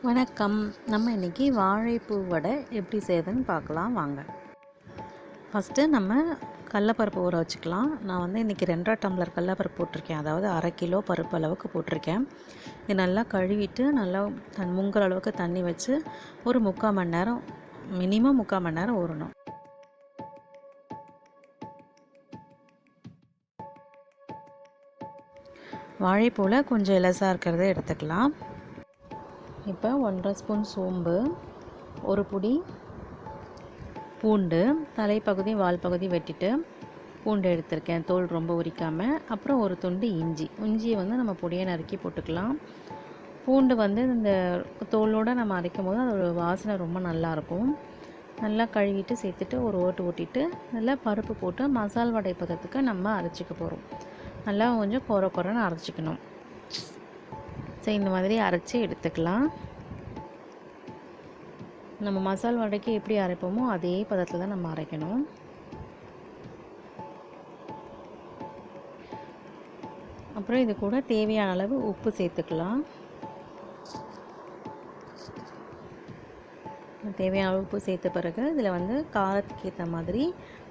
வணக்கம். நம்ம இன்றைக்கி வாழைப்பூ வடை எப்படி செய்யுதுன்னு பார்க்கலாம் வாங்க. ஃபஸ்ட்டு நம்ம கடலப்பருப்பு ஊற வச்சுக்கலாம். நான் வந்து இன்றைக்கி 2.5 டம்ளர் கடலப்பருப்பு போட்டிருக்கேன். அதாவது 1/2 கிலோ பருப்பு அளவுக்கு போட்டிருக்கேன். இது நல்லா கழுவிட்டு நல்லா முங்குற அளவுக்கு தண்ணி வச்சு ஒரு 3/4 மணி நேரம், மினிமம் 3/4 மணி நேரம் ஊறணும். வாழைப்பூவில் கொஞ்சம் இலசாக இருக்கிறத எடுத்துக்கலாம். இப்போ 1.5 ஸ்பூன் சோம்பு, ஒரு புடி பூண்டு, தலைப்பகுதி வால் பகுதி வெட்டிட்டு பூண்டு எடுத்திருக்கேன், தோல் ரொம்ப உரிக்காமல். அப்புறம் ஒரு துண்டு இஞ்சியை வந்து நம்ம பொடியை நறுக்கி போட்டுக்கலாம். பூண்டு வந்து இந்த தோலோடு நம்ம அரைக்கும் போது அதோட வாசனை ரொம்ப நல்லாயிருக்கும். நல்லா கழுவிட்டு சேர்த்துட்டு ஒரு ஓட்டு ஓட்டிட்டு நல்லா பருப்பு போட்டு மசால் வடை பதத்துக்கு நம்ம அரைச்சிக்க போகிறோம். நல்லா கொஞ்சம் கொரன்னு அரைச்சிக்கணும். ஸோ இந்த மாதிரி அரைச்சி எடுத்துக்கலாம். நம்ம மசால் வடைக்கு எப்படி அரைப்போமோ அதே பதத்தில் தான் நம்ம அரைக்கணும். அப்புறம் இது கூட தேவையான அளவு உப்பு சேர்த்துக்கலாம். தேவையான அளவு உப்பு சேர்த்த பிறகு இதில் வந்து காரத்துக்கு ஏற்ற மாதிரி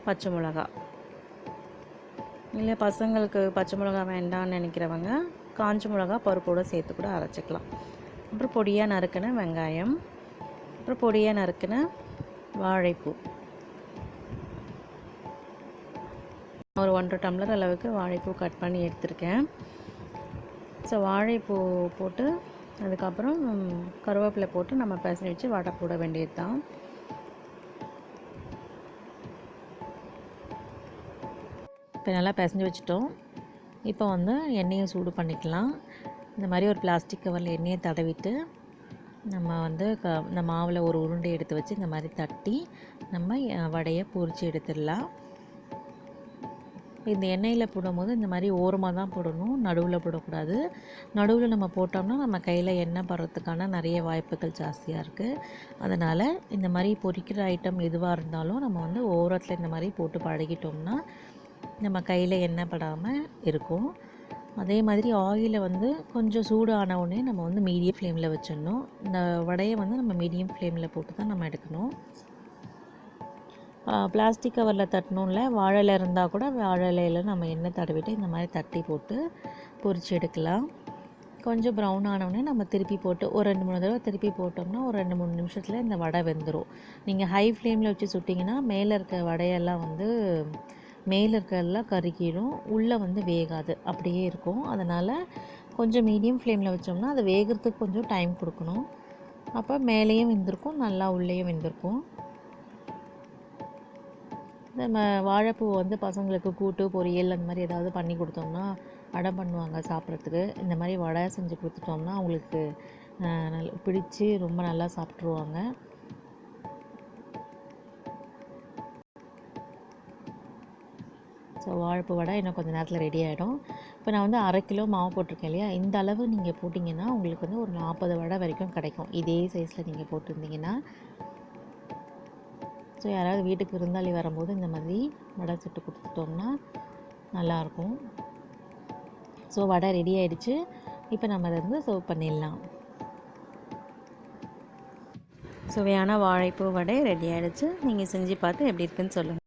பச்சை மிளகா, இல்லை பசங்களுக்கு பச்சை மிளகா வேண்டாம்னு நினைக்கிறவங்க காஞ்ச மிளகா பருப்போடு சேர்த்து கூட அரைச்சிக்கலாம். அப்புறம் பொடியாக நறுக்கின வெங்காயம், அப்புறம் பொடியாக நறுக்கின வாழைப்பூ, ஒரு 1.5 டம்ளர் அளவுக்கு வாழைப்பூ கட் பண்ணி எடுத்திருக்கேன். ஸோ வாழைப்பூ போட்டு அதுக்கப்புறம் கருவேப்பிலை போட்டு நம்ம பிசைஞ்சு வச்சு வடை போட வேண்டியது தான். இப்போ நல்லா பிசைஞ்சு வச்சுட்டோம். இப்போ வந்து எண்ணெயை சூடு பண்ணிக்கலாம். இந்த மாதிரி ஒரு பிளாஸ்டிக் கவரில் எண்ணெயை தடவிட்டு நம்ம வந்து இந்த மாவில் ஒரு உருண்டை எடுத்து வச்சு இந்த மாதிரி தட்டி நம்ம வடையை பொரித்து எடுத்துடலாம். இந்த எண்ணெயில் போடும்போது இந்த மாதிரி ஓரமாக தான் போடணும், நடுவில் போடக்கூடாது. நடுவில் நம்ம போட்டோம்னா நம்ம கையில் எண்ணெய் படுறதுக்கான நிறைய வாய்ப்புகள் ஜாஸ்தியாக இருக்குது. அதனால் இந்த மாதிரி பொரிக்கிற ஐட்டம் எதுவாக இருந்தாலும் நம்ம வந்து ஓரத்தில் இந்த மாதிரி போட்டு பழகிட்டோம்னா நம்ம கையில் எண்ணெய் படாமல் இருக்கும். அதே மாதிரி ஆயிலை வந்து கொஞ்சம் சூடு ஆனவுடனே நம்ம வந்து மீடியம் ஃப்ளேமில் வச்சிடணும். இந்த வடையை வந்து நம்ம மீடியம் ஃப்ளேமில் போட்டு தான் நம்ம எடுக்கணும். பிளாஸ்டிக் கவரில் தட்டணும்ல, வாழை இலை இருந்தால் கூட வாழை இலையில் நம்ம எண்ணெய் தடவிட்டு இந்த மாதிரி தட்டி போட்டு பொரித்து எடுக்கலாம். கொஞ்சம் ப்ரௌன் ஆனவுடனே நம்ம திருப்பி போட்டு ஒரு 2-3 தடவை திருப்பி போட்டோம்னா ஒரு 2-3 நிமிஷத்தில் இந்த வடை வெந்துடும். நீங்கள் ஹை ஃப்ளேமில் வச்சு சுட்டிங்கன்னா மேலே இருக்க வடையெல்லாம் வந்து மேலே இருக்கிறதெல்லாம் கருகிடும், உள்ளே வந்து வேகாது, அப்படியே இருக்கும். அதனால் கொஞ்சம் மீடியம் ஃப்ளேமில் வச்சோம்னா அது வேகிறதுக்கு கொஞ்சம் டைம் கொடுக்கணும். அப்போ மேலேயும் வெந்திருக்கும், நல்லா உள்ளேயும் வெந்திருக்கும். நம்ம வாழைப்பூ வந்து பசங்களுக்கு கூட்டு பொரியல் அந்த மாதிரி ஏதாவது பண்ணி கொடுத்தோம்னா அடம் பண்ணுவாங்க சாப்பிட்றதுக்கு. இந்த மாதிரி வடை செஞ்சு கொடுத்துட்டோம்னா அவங்களுக்கு பிடிச்சி ரொம்ப நல்லா சாப்பிட்ருவாங்க. ஸோ வாழைப்பூ வடை இன்னும் கொஞ்சம் நேரத்தில் ரெடி ஆகிடும். இப்போ நான் வந்து 1/2 கிலோ மாவு போட்டிருக்கேன் இல்லையா, இந்த அளவு நீங்கள் போட்டிங்கன்னா உங்களுக்கு வந்து ஒரு 40 வடை வரைக்கும் கிடைக்கும், இதே சைஸில் நீங்கள் போட்டிருந்தீங்கன்னா. ஸோ யாராவது வீட்டுக்கு விருந்தாளி வரும்போது இந்த மாதிரி வடை சுட்டு கொடுத்துட்டோம்னா நல்லாயிருக்கும். ஸோ வடை ரெடி ஆகிடுச்சு. இப்போ நம்ம அதை வந்து சர்வ் பண்ணிடலாம். சுவையான வாழைப்பூ வடை ரெடி ஆகிடுச்சு. நீங்கள் செஞ்சு பார்த்து எப்படி இருக்குன்னு சொல்லுங்கள்.